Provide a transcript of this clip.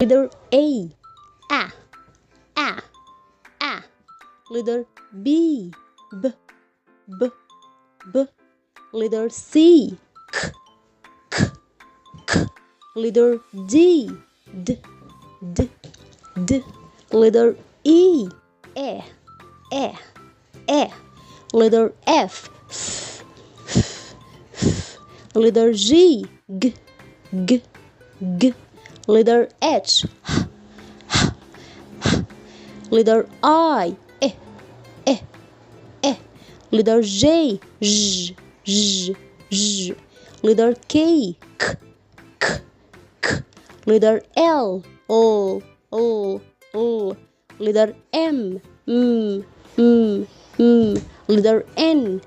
Letter A. A. Letter B. B. Letter C. K. Letter D. D. Letter E. E. Letter F. Letter G. G. Letter H. Letter I. E. Letter J. J. Letter K. K. Letter L. Letter M. Letter N.